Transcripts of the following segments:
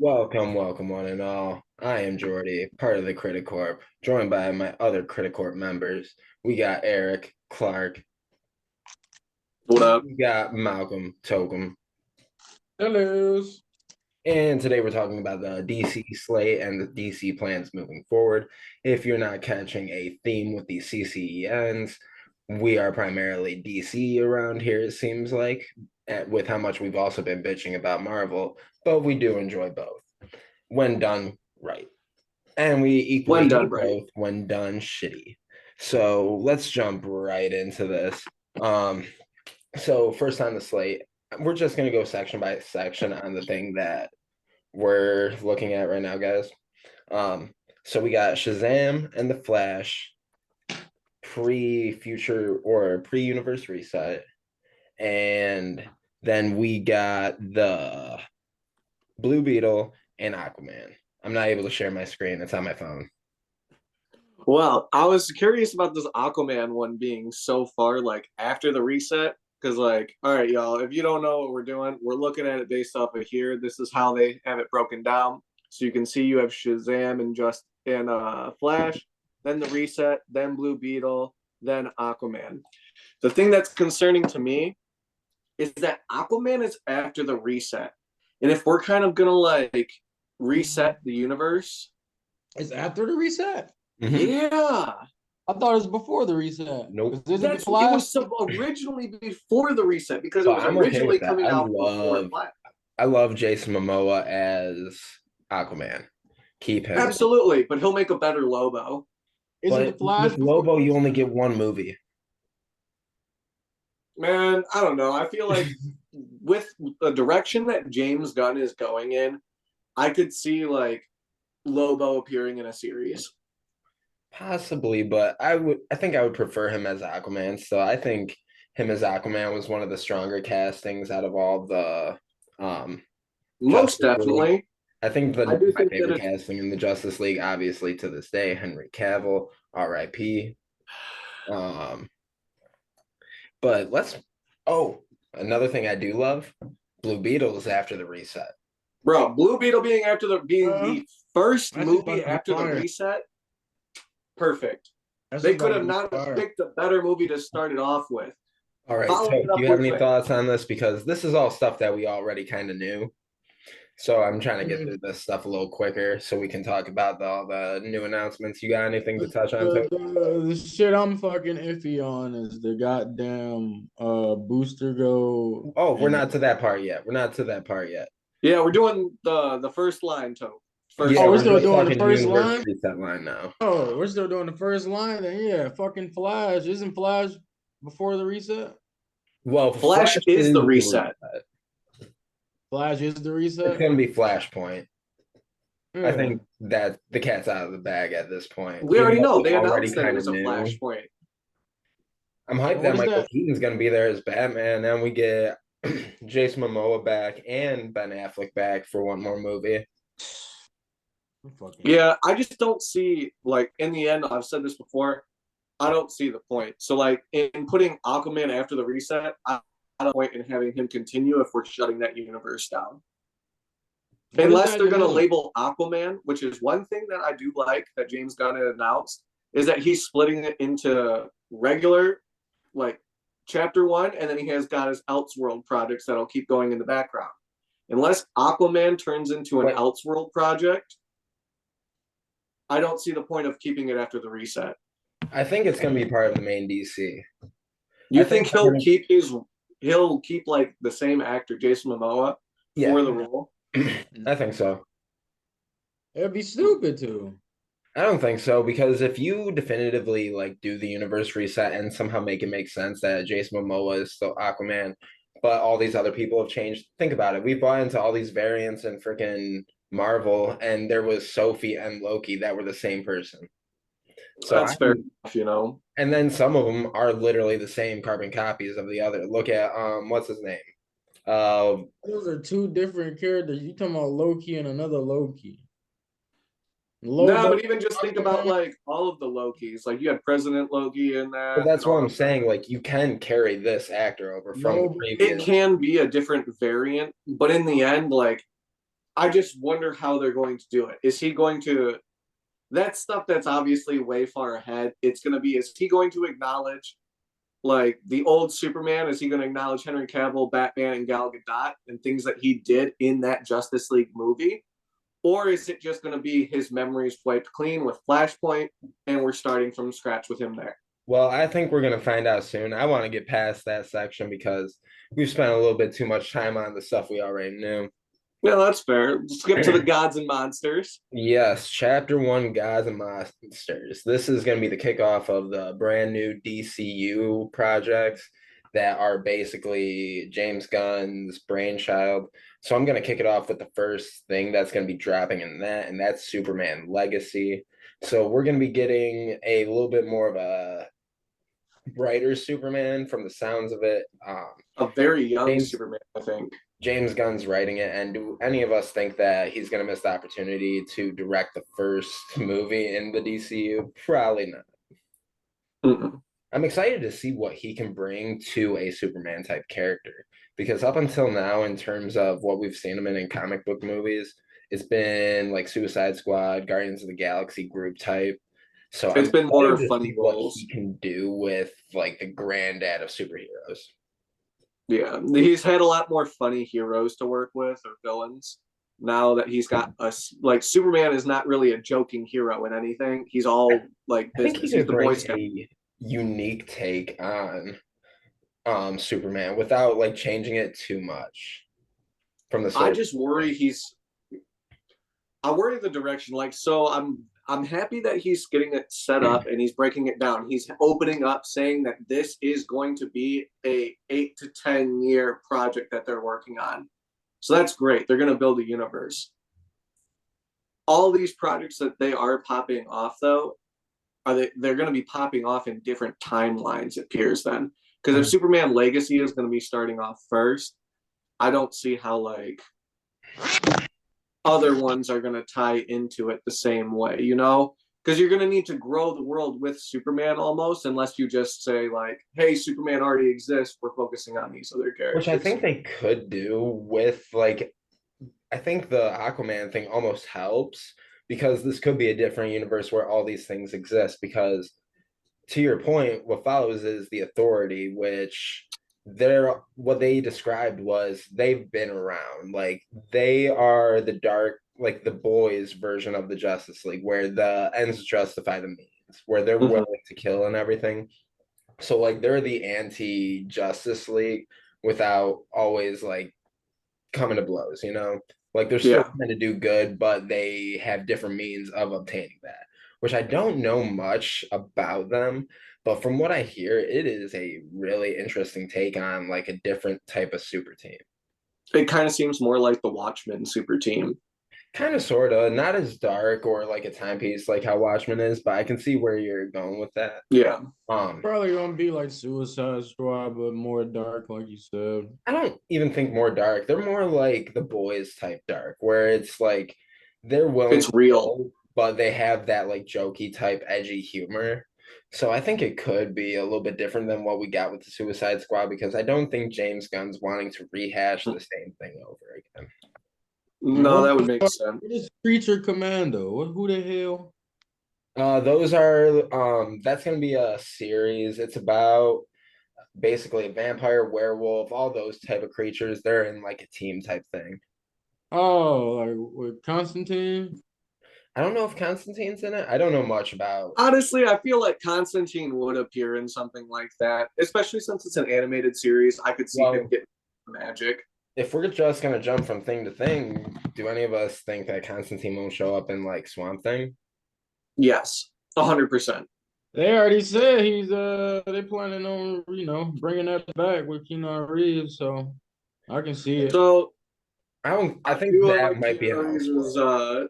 Welcome, one and all. I am Jordy, part of the Critic Corp, joined by my other Critic Corp members. We got Eric, Clark, What up? we got Malcolm, Tokum, Hello. and today we're talking about the DC slate and the DC plans moving forward. If you're not catching a theme with the CCENs, we are primarily DC around here, it seems like, with how much we've also been bitching about Marvel, but we do enjoy both when done right. And we equally When done hate right. both when done shitty. So let's jump right into this. So first on the slate, we're just gonna go section by section on the thing that we're looking at right now, guys. So we got Shazam and the Flash pre-future or pre-universe reset, and then we got the Blue Beetle and Aquaman. I'm not able to share my screen; it's on my phone. Well, I was curious about this Aquaman one being so far like after the reset. Because, like, all right, y'all, if you don't know what we're doing, we're looking at it based off of here. This is how they have it broken down. So you can see you have Shazam and Flash, then the reset, then Blue Beetle, then Aquaman. The thing that's concerning to me is that Aquaman is after the reset. And if we're kind of gonna like reset the universe, It's after the reset. yeah. I thought it was before the reset. Nope. It was originally before the reset because it But was I'm okay originally with that. coming out before Flash. I love Jason Momoa as Aquaman. Keep him. Absolutely, but he'll make a better Lobo. Isn't the But Flash with Lobo, you only get one movie. Man, I don't know. I feel like with the direction that James Gunn is going in, I could see like Lobo appearing in a series. Possibly, but I think I would prefer him as Aquaman. So I think him as Aquaman was one of the stronger castings out of all the Most Justice League. definitely. I think I do my think favorite casting in the Justice League, obviously to this day, Henry Cavill, R.I.P. But another thing I do love, Blue Beetle is after the reset. Bro, Blue Beetle being the first That's movie fucking after the fire. reset, perfect. That's They could about have not fire. picked a better movie to start it off with. All right, Following so it do up you have with any like, thoughts on this? Because this is all stuff that we already kind of knew. So I'm trying to get through this stuff a little quicker so we can talk about all the new announcements. You got anything to touch on? The shit I'm fucking iffy on is the goddamn booster go. Oh, we're not to that part yet. We're not to that part yet. yeah, we're doing the first line, Tope. Yeah, we're we're still just doing the talking first universe line. reset line now. Oh, we're still doing the first line. Then yeah, fucking Flash. Isn't Flash before the reset? Well, Flash is the reset. Flash is the It's reset. gonna be Flashpoint. Yeah. I think that the cat's out of the bag at this point. We already know. They already announced that it kind was of a knew. Flashpoint. I'm hyped What that is Michael that? Keaton's gonna be there as Batman. Then we get Jason Momoa back and Ben Affleck back for one more movie. Yeah, I just don't see, like, in the end, I've said this before, I don't see the point. So, like, in putting Aquaman after the reset, I don't point in having him continue if we're shutting that universe down. Unless they're going to label Aquaman, which is one thing that I do like that James Gunn had announced, is that he's splitting it into regular, like, chapter one, and then he has got his Elseworld projects that'll keep going in the background. Unless Aquaman turns into an Elseworld project, I don't see the point of keeping it after the reset. I think it's gonna be part of the main DC. You think he'll keep like the same actor, Jason Momoa, for the role? I think so. It'd be stupid to. I don't think so, because if you definitively like do the universe reset and somehow make it make sense that Jason Momoa is still Aquaman, but all these other people have changed. Think about it. We bought into all these variants in freaking Marvel, and there was Sophie and Loki that were the same person. So that's fair enough, you know. And then some of them are literally the same carbon copies of the other. Look at what's his name? Those are two different characters. You talking about Loki and another Loki. No, but even just think about like all of the Lokis. Like you had President Loki in that. But that's what I'm saying. Like you can carry this actor over from the previous. It can be a different variant, but in the end, like I just wonder how they're going to do it. Is he going to? That's stuff that's obviously way far ahead. It's going to be, is he going to acknowledge like the old Superman? Is he going to acknowledge Henry Cavill, Batman, and Gal Gadot and things that he did in that Justice League movie? Or is it just going to be his memories wiped clean with Flashpoint and we're starting from scratch with him there? Well, I think we're going to find out soon. I want to get past that section because we've spent a little bit too much time on the stuff we already knew. Yeah, that's fair. Skip to the gods and monsters. Yes, Chapter 1, Gods and Monsters. This is going to be the kickoff of the brand new DCU projects that are basically James Gunn's brainchild. So I'm going to kick it off with the first thing that's going to be dropping in that, and that's Superman Legacy. So we're going to be getting a little bit more of a brighter Superman from the sounds of it. A very young James, Superman, I think. James Gunn's writing it, and do any of us think that he's going to miss the opportunity to direct the first movie in the DCU? Probably not. Mm-mm. I'm excited to see what he can bring to a Superman type character because up until now, in terms of what we've seen him in comic book movies, it's been like Suicide Squad, Guardians of the Galaxy group type. So I'm It's been more excited to see funny what roles. he can do with like the granddad of superheroes. Yeah, he's had a lot more funny heroes to work with or villains. Now that he's got us, like Superman is not really a joking hero in anything. He's all like I think he business. He's could the Boy bring Scout. a unique take on Superman without like changing it too much from the I source. just worry I worry the direction. Like, so I'm happy that he's getting it set up and he's breaking it down. He's opening up, saying that this is going to be a 8 to 10 year project that they're working on. So that's great. They're going to build a universe. All these projects that they are popping off, though, they're going to be popping off in different timelines. It appears then, because if Superman Legacy is going to be starting off first, I don't see how like other ones are going to tie into it the same way, you know? Because you're going to need to grow the world with Superman almost, unless you just say, like, hey, Superman already exists. We're focusing on these other Which I characters. think they could do with like I think the Aquaman thing almost helps because this could be a different universe where all these things exist. Because to your point, what follows is the authority, which they're what they described was they've been around. Like they are the dark, like the boys version of the Justice League, where the ends justify the means, where they're Mm-hmm. willing to kill and everything. So like they're the anti-Justice League without always like coming to blows, you know? Like they're still Yeah. trying to do good, but they have different means of obtaining that, which I don't know much about them. But from what I hear, it is a really interesting take on like a different type of super team. It kind of seems more like the Watchmen super team. Kind of, sort of, not as dark or like a timepiece like how Watchmen is, but I can see where you're going with that. Yeah. Probably gonna be like Suicide Squad, but more dark, like you said. I don't even think more dark. They're more like the boys type dark, where it's like they're willing It's to real. kill, but they have that like jokey type edgy humor. So I think it could be a little bit different than what we got with the Suicide Squad because I don't think James Gunn's wanting to rehash the same thing over again. No, that would make sense. What is Creature Commando? Who the hell? Those are that's gonna be a series. It's about basically a vampire, werewolf, all those type of creatures. They're in like a team type thing. Oh, like with Constantine? I don't know if Constantine's in it. I don't know much about. Honestly, I feel like Constantine would appear in something like that, especially since it's an animated series. I could see him Well, get magic. if we're just gonna jump from thing to thing, do any of us think that Constantine won't show up in like Swamp Thing? Yes, 100%. They already said they planning on, bringing that back with Keanu Reeves, so I can see it. So I don't. I I think do that like might be an Keanu Reeves Elseworld.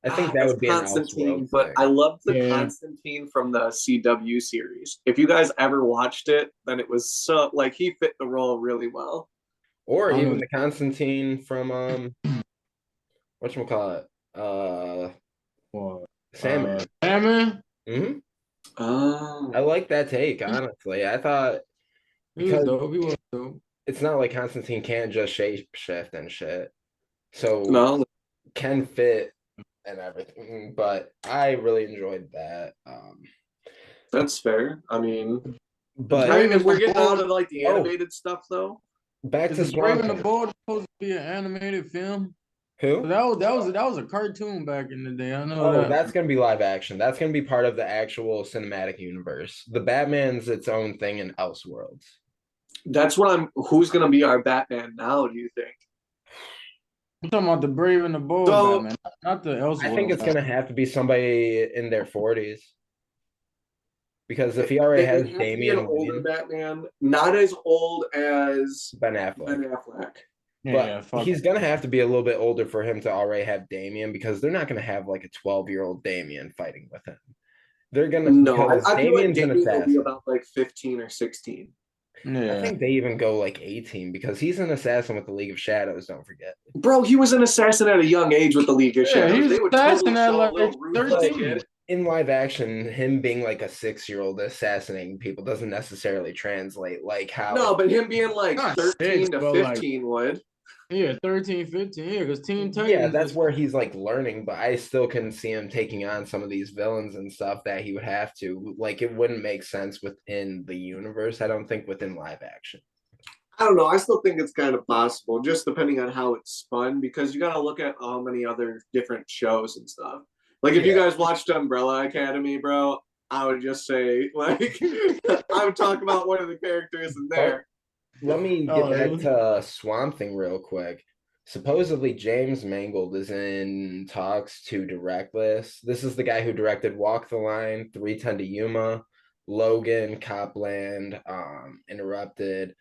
I think that as would be an Constantine, Elseworld but I thing, love the Yeah. Constantine from the CW series. If you guys ever watched it, then it was so like he fit the role really well. or I don't even know. the Constantine from whatchamacallit, What? Sandman. Batman? Hmm. Oh, I like that take, honestly. I thought He was because dope. He was dope. it's not like Constantine can't just shape shift and shit. So No, can fit and everything, but I really enjoyed that. that's fair. I mean, But if we're getting out of like the oh, animated stuff though, back Is to the Brave Swamp and the Thing. Bold supposed to be an animated film? Who? That was a cartoon back in the day. I know Oh, that. that's gonna be live action. That's gonna be part of the actual cinematic universe. The Batman's its own thing in Elseworlds. that's what I'm. Who's gonna be our Batman now? Do you think? I'm talking about the Brave and the Bold So Batman, not the I think Elseworld it's gonna Batman. have to be somebody in their 40s because if he already it has have to be an Damian older Wayne, Batman, not as old as Ben Affleck. Ben Affleck. But Yeah, fuck. he's gonna have to be a little bit older for him to already have Damian because they're not gonna have like a 12-year-old Damian fighting with him. They're gonna No, because I feel like Damian's an Damien will be assassin. about like 15 or 16. I Yeah. think they even go like 18 because he's an assassin with the League of Shadows, don't forget. Bro, he was an assassin at a young age with the League of Yeah, he Shadows. was They would assassin totally at show a like little ruthless 13. kid. In live action, him being like a 6-year-old assassinating people doesn't necessarily translate like how. No, but him being like Not 6, 13 to but like 15 would. yeah, 13, 15. Yeah, because Teen Yeah, Titans that's is where he's like learning, but I still can see him taking on some of these villains and stuff that he would have to. Like, it wouldn't make sense within the universe, I don't think, within live action. I don't know. I still think it's kind of possible, just depending on how it's spun, because you got to look at how many other different shows and stuff. Like, if you Yeah. guys watched Umbrella Academy, bro, I would just say, like, I would talk about one of the characters in But there. let me get oh back really? to Swamp Thing real quick. Supposedly, James Mangold is in talks to direct this. This is the guy who directed Walk the Line, 310 to Yuma, Logan, Copland, Interrupted.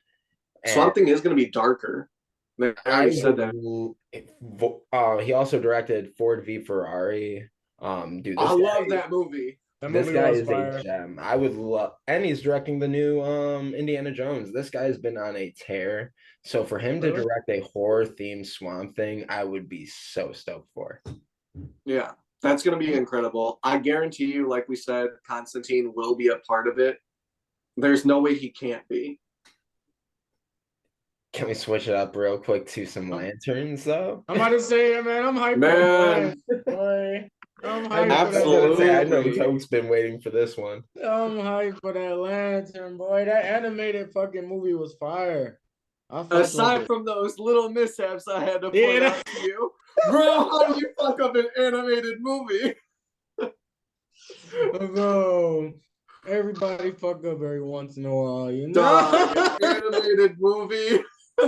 And Swamp Thing is going to be darker. They I already said that. would, he also directed Ford v Ferrari. Dude, I love that movie. That this movie guy was is a fire. gem. I would love, and he's directing the new Indiana Jones. This guy's been on a tear. So for him to Really? direct a horror themed Swamp Thing, I would be so stoked for. Yeah, that's going to be incredible. I guarantee you, like we said, Constantine will be a part of it. There's no way he can't be. Can we switch it up real quick to some lanterns though? I'm about to say, yeah, man, I'm hyped for that Man, last boy. I'm I hyped for was that. gonna say I know absolutely. Toke's been waiting for this one. I'm hyped for that lantern, boy. That animated fucking movie was fire. I fucked with Aside it. from those little mishaps I had to point Yeah, out to you, bro, how do you fuck up an animated movie? bro. Everybody fuck up every once in a while, you Dog, an know? animated movie.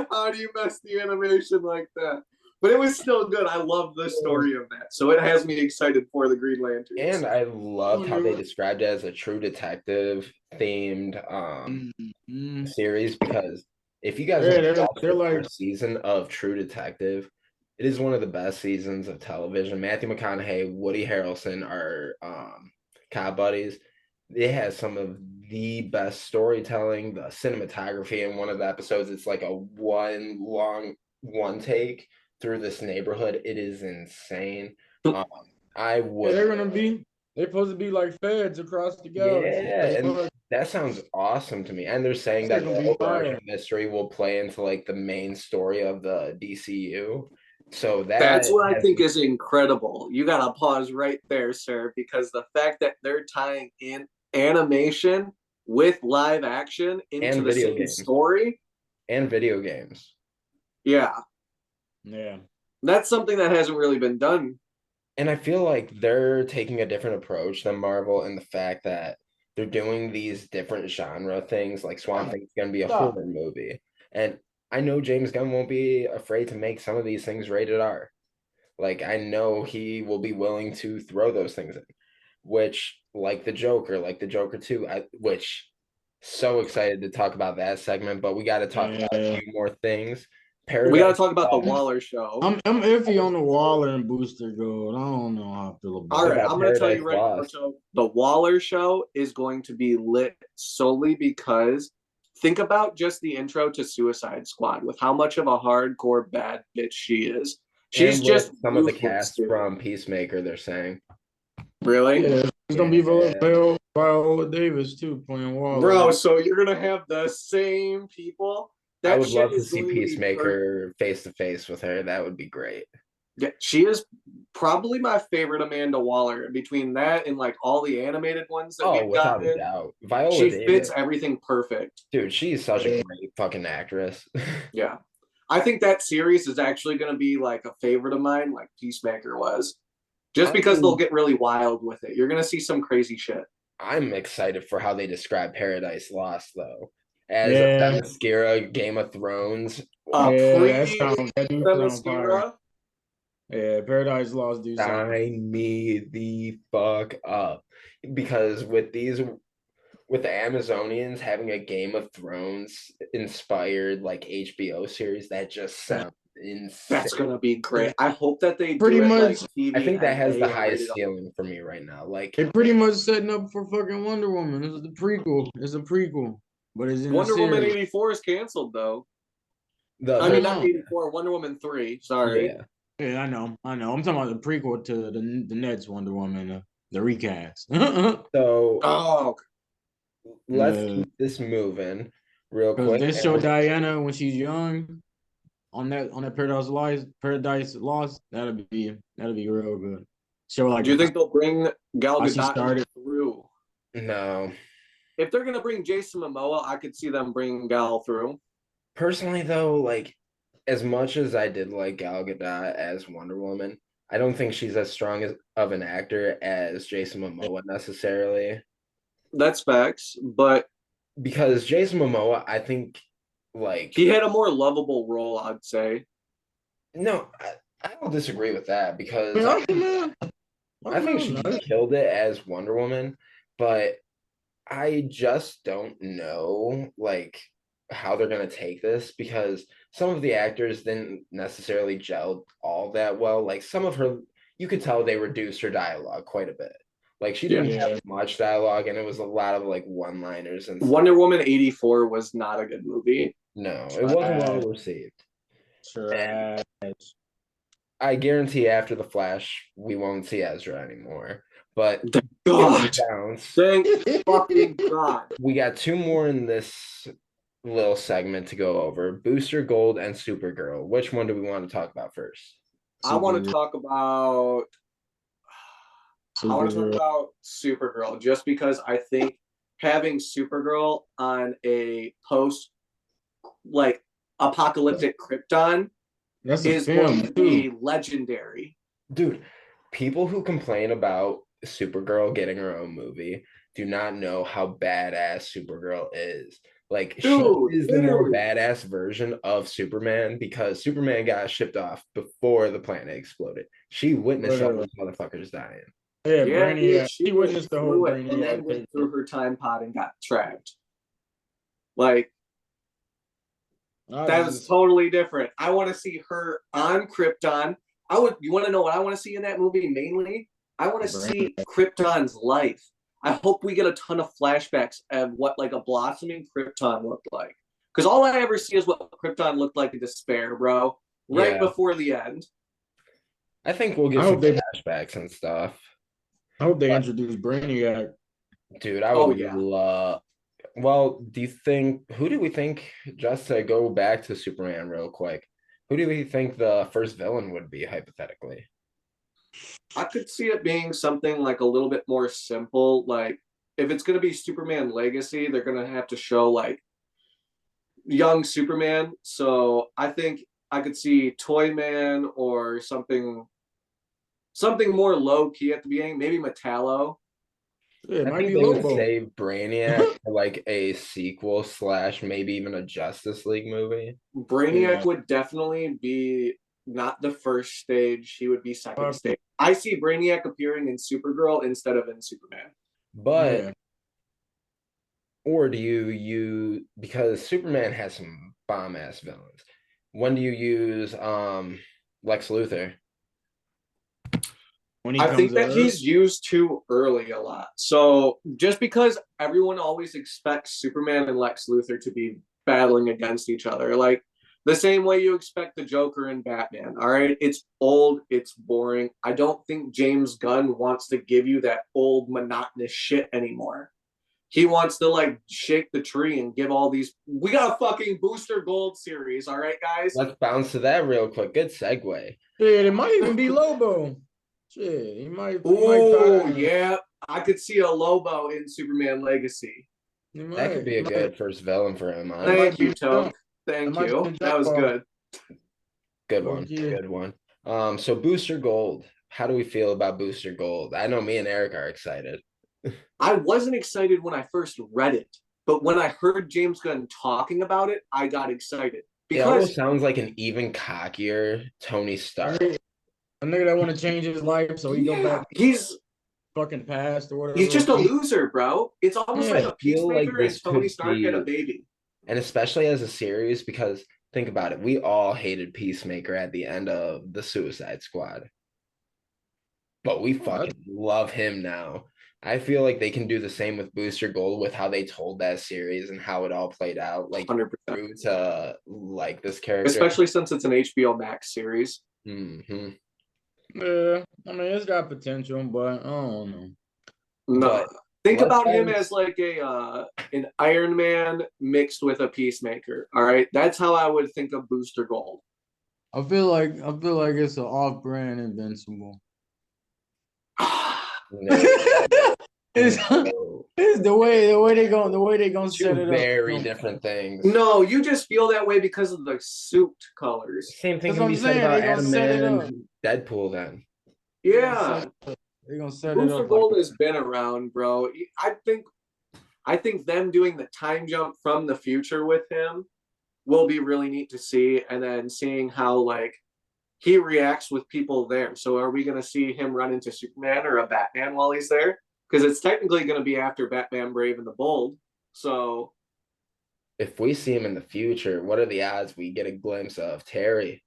How do you mess the animation like that? But it was still good. I love the story of that. So it has me excited for the Green Lanterns. And I loved how they described it as a true detective themed Mhm. series because if you guys Yeah, have watched they're the like, first season of True Detective, it is one of the best seasons of television. Matthew McConaughey, Woody Harrelson are cop buddies. It has some of the best storytelling, the cinematography in one of the episodes. It's like a one take through this neighborhood. It is insane. Um, I yeah, would they're supposed to be like feds across the galaxy. yeah, Pretty and much. that sounds awesome to me. And they're saying They're that gonna the be overarching fire. mystery will play into like the main story of the DCU. So That's that what I has think is incredible. You got to pause right there, sir, because the fact that they're tying in animation with live action into and the video same games story, and video games. yeah, Yeah. that's something that hasn't really been done. And I feel like they're taking a different approach than Marvel in the fact that they're doing these different genre things. Like Swamp Thing's gonna be a Stop. horror movie. And I know James Gunn won't be afraid to make some of these things rated R. Like I know he will be willing to throw those things in, which like the Joker 2, which so excited to talk about that segment, but we got to talk about a Yeah. few more things. We got to Paradise talk about the Lost. Waller show. I'm iffy on the Waller and Booster Gold. I don't know how I feel All about What it. right, about I'm going to tell Paradise you right now, Lost? Joe. The Waller show is going to be lit solely because think about just the intro to Suicide Squad with how much of a hardcore bad bitch she is. She's And with just some of the ruthless, cast dude. from Peacemaker, they're saying. Really? Yeah, it's gonna be Yeah. Viola Davis too playing Waller. Bro, so you're going to have the same people I That would shit love to is see going to be perfect. Peacemaker face to face with her. That would be great. Yeah, she is probably my favorite Amanda Waller. Between that and like all the animated ones that Oh, we've without a gotten, doubt. Viola she fits Davis, everything perfect. dude, she's such a great fucking actress. Yeah. I think that series is actually going to be like a favorite of mine, like Peacemaker was, just because they'll get really wild with it. You're going to see some crazy shit. I'm excited for how they describe Paradise Lost, though. As a Yeah, Themyscira Game of Thrones, yeah, Pre that do sound fire. Themyscira, Yeah, Paradise Lost do sound. sign me the fuck up. Because with the Amazonians having a Game of Thrones inspired like HBO series, that just sounds insane. that's going to be great. I hope that they Pretty do it much, like I TV think that has the heavy and highest rated. ceiling for me right now. Like, they pretty much setting up for fucking Wonder Woman. This is the prequel. It's a prequel, but it's in the Wonder Woman series. 84 is canceled though. the I mean, Hold not on. 84, Wonder Woman 3. Sorry. yeah. Yeah, I know. I'm talking about the prequel to the next Wonder Woman, the recast. So Oh, let's keep this moving real Because quick. they show Diana when she's young on that Paradise Lost. That'll be real good. Show like do you think they'll bring Gal how she Gadot started. through? No. If they're gonna bring Jason Momoa, I could see them bringing Gal through. Personally, though, like, as much as I did like Gal Gadot as Wonder Woman, I don't think she's as strong as of an actor as Jason Momoa necessarily. That's facts, but Because Jason Momoa, I think, he like, had a more lovable role, I'd say. no, I don't disagree with that because I mean, I think she nice. killed it as Wonder Woman, but I just don't know like how they're gonna take this because some of the actors didn't necessarily gel all that well. Like some of her, you could tell they reduced her dialogue quite a bit. Like she didn't Yeah. have much dialogue, and it was a lot of like one-liners and stuff. Wonder Woman 84 was not a good movie. No, it wasn't well received. And Trash. I guarantee after the Flash, we won't see Ezra anymore. But God, bounce. thank fucking God. We got two more in this little segment to go over: Booster Gold and Supergirl. Which one do we want to talk about first? I want to talk about. I want to talk about Supergirl just because I think having Supergirl on a post like apocalyptic Krypton That's a is film going to be too. legendary. Dude, people who complain about Supergirl getting her own movie do not know how badass Supergirl is. Like, Dude, she is the more literally. badass version of Superman because Superman got shipped off before the planet exploded. She witnessed all those motherfuckers dying. Yeah, Yeah, Brainiac. she He went witnessed the whole through it and then Brainiac went thing. through her time pod and got trapped. Like, that was totally different. I want to see her on Krypton. You want to know what I want to see in that movie mainly? I want to see Krypton's life. I hope we get a ton of flashbacks of what like a blossoming Krypton looked like. Because all I ever see is what Krypton looked like in Despair, bro. Right before the end. I think we'll get some flashbacks and stuff. I hope they introduce Brainiac. Dude, I would love. Well, who do we think, just to go back to Superman real quick, who do we think the first villain would be, hypothetically? I could see it being something like a little bit more simple. Like, if it's going to be Superman Legacy, they're going to have to show like young Superman. So I think I could see Toyman or something more low key at the beginning. Maybe Metallo. Yeah, it I might think be they would Lobo. save Brainiac for like a sequel / maybe even a Justice League movie. Brainiac would definitely be not the first stage. He would be second stage. I see Brainiac appearing in Supergirl instead of in Superman. But or do you because Superman has some bomb ass villains. When do you use Lex Luthor? I think that he's used too early a lot. So just because everyone always expects Superman and Lex Luthor to be battling against each other, like the same way you expect the Joker and Batman. All right. It's old. It's boring. I don't think James Gunn wants to give you that old monotonous shit anymore. he wants to like shake the tree and give all these. We got a fucking Booster Gold series, all right, guys. Let's bounce to that real quick. Good segue. Shit, it might even be Lobo. Shit, he might. Oh yeah, I could see a Lobo in Superman Legacy. That could be a good first villain for him. Thank you, Toke. Thank you. That was good. Good one. Good one. So Booster Gold. How do we feel about Booster Gold? I know me and Eric are excited. I wasn't excited when I first read it, but when I heard James Gunn talking about it, I got excited. Because it almost sounds like an even cockier Tony Stark. A nigga that want to change his life, so he go back. He's fucking past or whatever. He's just a loser, bro. It's almost like a Peacemaker like and Tony Stark had a baby. And especially as a series, because think about it, we all hated Peacemaker at the end of the Suicide Squad. But we fucking love him now. I feel like they can do the same with Booster Gold with how they told that series and how it all played out, like 100%. through to like this character, especially since it's an HBO Max series. Mm-hmm. Yeah, I mean it's got potential, but I don't know. No, but think about him as like an Iron Man mixed with a Peacemaker. All right, that's how I would think of Booster Gold. I feel like it's an off-brand Invincible. It's the way they gonna set it up. Very different things. No, you just feel that way because of the suit colors. Same thing can be said about Adam and Deadpool then. Yeah. They're gonna set it up. Booster Gold has been around, bro. I think them doing the time jump from the future with him will be really neat to see, and then seeing how like he reacts with people there. So are we gonna see him run into Superman or a Batman while he's there? Because it's technically gonna be after Batman Brave and the Bold. So if we see him in the future, what are the odds we get a glimpse of Terry?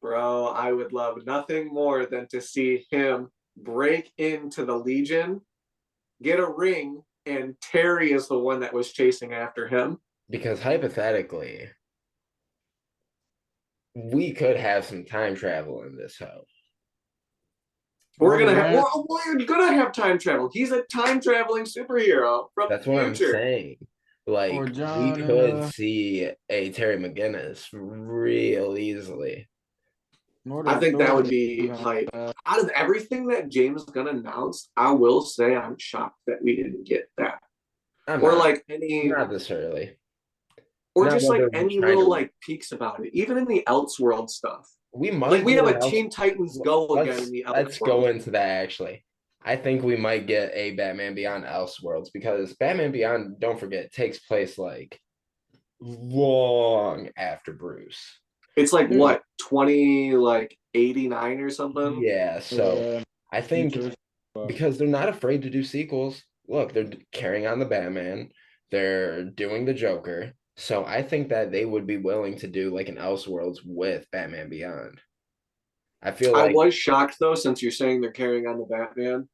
Bro, I would love nothing more than to see him break into the Legion, get a ring, and Terry is the one that was chasing after him. Because hypothetically, we could have some time travel in this house. We're gonna have time travel. He's a time traveling superhero from That's the future. What I'm saying. Like we could see a Terry McGinnis real easily. I think that would be hype. Out of everything that James Gunn announced, I will say I'm shocked that we didn't get that. Not this early. Or not just like any little like peeks about it. Even in the Elseworld stuff. We might like we have a Teen Titans Go again in the Elseworlds. Let's go into that actually. I think we might get a Batman Beyond Elseworlds because Batman Beyond, don't forget, takes place like long after Bruce. It's like what, 89 or something? Yeah, so I think because they're not afraid to do sequels. Look, they're carrying on the Batman. They're doing the Joker. So I think that they would be willing to do like an Elseworlds with Batman Beyond. I was shocked though, since you're saying they're carrying on the Batman.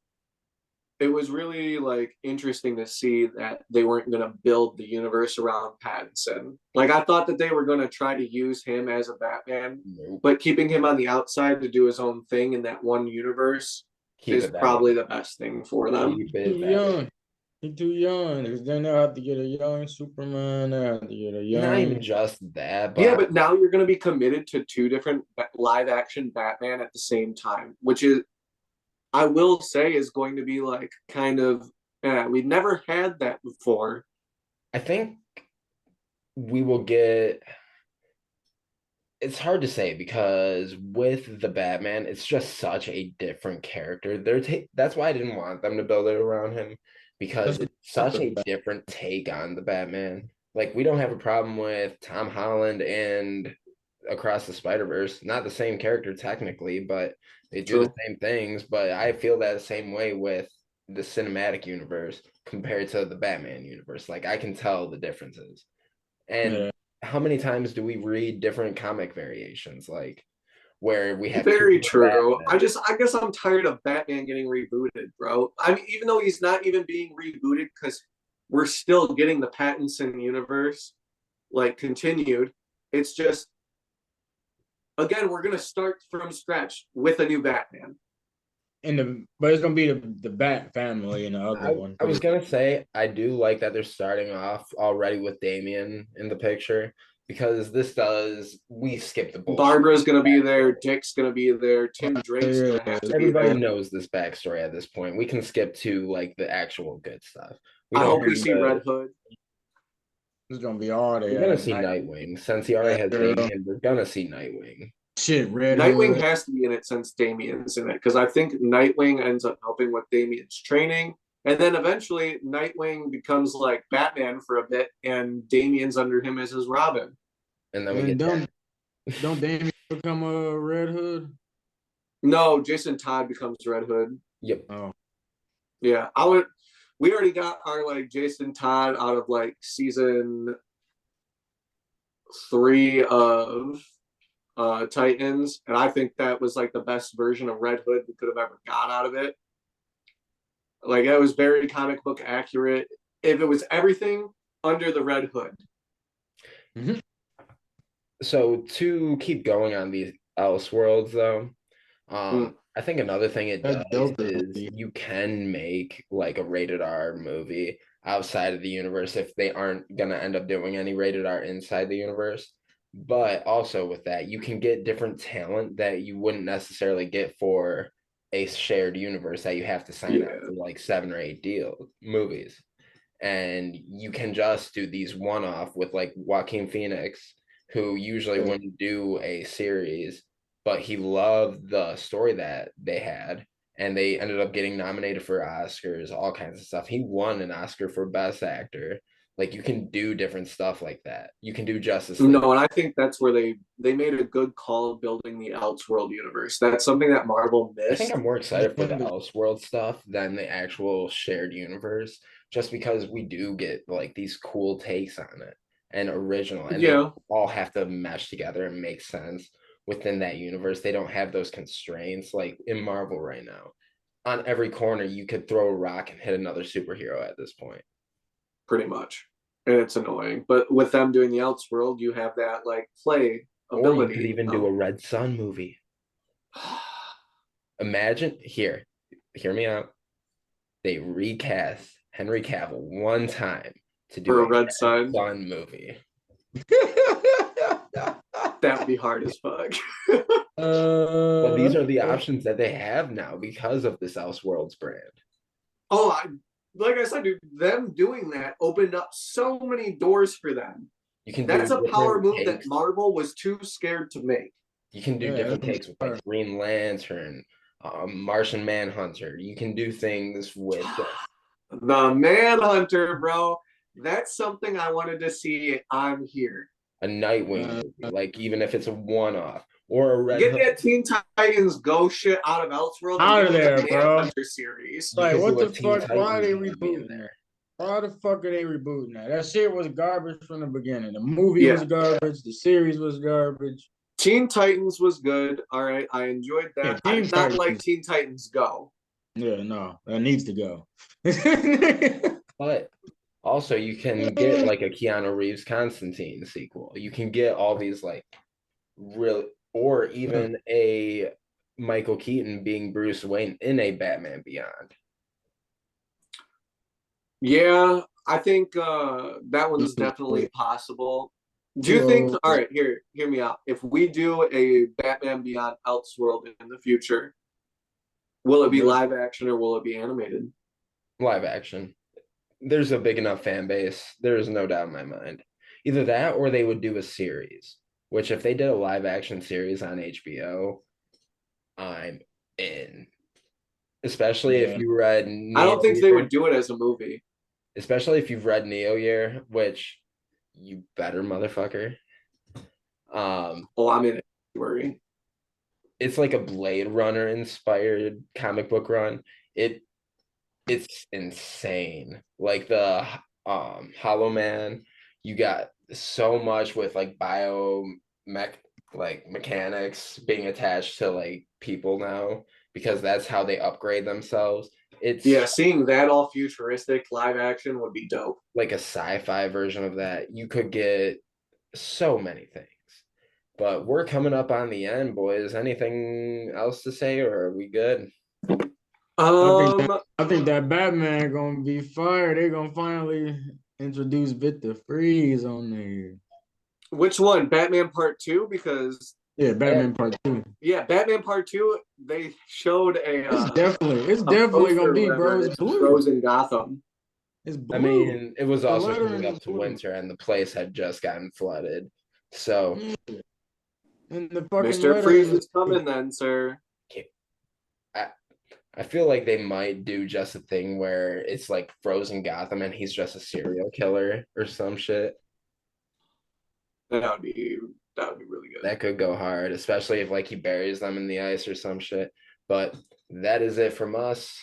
It was really like interesting to see that they weren't going to build the universe around Pattinson. Like I thought that they were going to try to use him as a Batman, but keeping him on the outside to do his own thing in that one universe is probably the best thing for them. He's too young. Because then they'll have to get a young Superman. They'll have to get a young. Not even just that. But but now you're going to be committed to two different live action Batman at the same time, which is, I will say, is going to be like kind of, we've never had that before. I think we will get, it's hard to say because with the Batman, it's just such a different character. That's why I didn't want them to build it around him, because it's such a different take on the Batman. Like we don't have a problem with Tom Holland and Across the Spider-Verse, not the same character technically, but they do the same things. But I feel that the same way with the cinematic universe compared to the Batman universe. Like I can tell the differences. And how many times do we read different comic variations, like where we have very true. I guess I'm tired of Batman getting rebooted, bro. I mean, even though he's not even being rebooted, because we're still getting the Pattinson universe like continued. It's just, again, we're gonna start from scratch with a new Batman. but it's gonna be the Bat family in the other one. I was gonna say I do like that they're starting off already with Damien in the picture because we skip the bullshit. Barbara's gonna be there. Dick's gonna be there. Tim Drake's gonna have to be Everybody there. knows this backstory at this point. We can skip to like the actual good stuff. We I don't hope we see Red Hood. It's gonna be all there. We're gonna see Nightwing. Since he already has Damien, we're gonna see Nightwing. Shit, Red Nightwing Hood. has to be in it since Damien's in it because I think Nightwing ends up helping with Damien's training, and then eventually Nightwing becomes like Batman for a bit, and Damien's under him as his Robin. And then we get don't Damien become a Red Hood? No, Jason Todd becomes Red Hood. Yep. Oh. Yeah, we already got our like Jason Todd out of like season 3 of Titans, and I think that was like the best version of Red Hood we could have ever got out of it. Like it was very comic book accurate. If it was everything under the Red Hood. Mm-hmm. So to keep going on these Elseworlds though, I think another thing it does is you can make like a rated R movie outside of the universe if they aren't gonna end up doing any rated R inside the universe. But also with that, you can get different talent that you wouldn't necessarily get for a shared universe that you have to sign up for like 7 or 8 movies. And you can just do these one-off with like Joaquin Phoenix, who usually wouldn't do a series, but he loved the story that they had. And they ended up getting nominated for Oscars, all kinds of stuff. He won an Oscar for Best Actor. Like you can do different stuff like that. You can do Justice League. No, and I think that's where they made a good call building the Elseworld universe. That's something that Marvel missed. I think I'm more excited for the Elseworld stuff than the actual shared universe, just because we do get like these cool takes on it and original, and they all have to mesh together and make sense within that universe. They don't have those constraints like in Marvel right now. On every corner, you could throw a rock and hit another superhero at this point. Pretty much. And it's annoying. But with them doing the Elseworld, you have that like play ability. Or you could even do a Red Sun movie. Imagine, hear me out. They recast Henry Cavill one time to do a Red Sun movie. That'd be hard as fuck. But these are the options that they have now because of this Elseworlds brand. Oh, like I said, dude, them doing that opened up so many doors for them. That's a power move that Marvel was too scared to make. You can do different takes with like Green Lantern, Martian Manhunter. You can do things with the Manhunter, bro. That's something I wanted to see on here. A Nightwing movie, like even if it's a one-off or a Red Get that Teen Titans Go shit out of Elseworld. Out of there, bro. Manhunter series. Like what the fuck? Why are they rebooting that? Why the fuck are they rebooting that? That shit was garbage from the beginning. The movie was garbage. The series was garbage. Teen Titans was good. All right, I enjoyed that. I did not like Teen Titans Go. Yeah, no, that needs to go. But also, you can get like a Keanu Reeves Constantine sequel. You can get all these like real, or even a Michael Keaton being Bruce Wayne in a Batman Beyond. Yeah, I think that one's definitely possible. Do you think? All right, hear me out. If we do a Batman Beyond Elseworld in the future, will it be live action or will it be animated? Live action. There's a big enough fan base. There is no doubt in my mind. Either that or they would do a series, which if they did a live action series on HBO, I'm in. Especially if you read I don't think they would do it as a movie. Especially if you've read Neo Year, which you better, motherfucker. I'm in it. Worry. It's like a Blade Runner inspired comic book run. It's insane. Like the Hollow Man, you got so much with like mechanics being attached to like people now because that's how they upgrade themselves. Seeing that all futuristic live action would be dope. Like a sci-fi version of that. You could get so many things. But we're coming up on the end, boys. Anything else to say or are we good? I think that Batman gonna be fired. They're gonna finally introduce Victor Freeze on there. Which one? Batman Part 2? Because Yeah, Batman Part 2. yeah, Batman Part 2. They showed It's definitely gonna be, bro. It's blue. Frozen Gotham. It's blue. I mean, it was also coming up to blue. winter, and the place had just gotten flooded. So, and the fucking Mr. Freeze is coming, then, sir. I feel like they might do just a thing where it's like Frozen Gotham, and he's just a serial killer or some shit. That would be really good. That could go hard, especially if like he buries them in the ice or some shit. But that is it from us.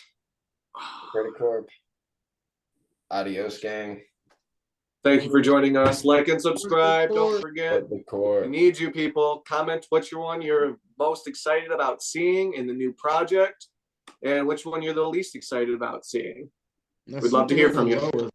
Pretty Corp. Adios, gang. Thank you for joining us. Like and subscribe. Don't forget. We need you people. Comment which one you're most excited about seeing in the new project, and which one you're the least excited about seeing. We'd love to hear from you.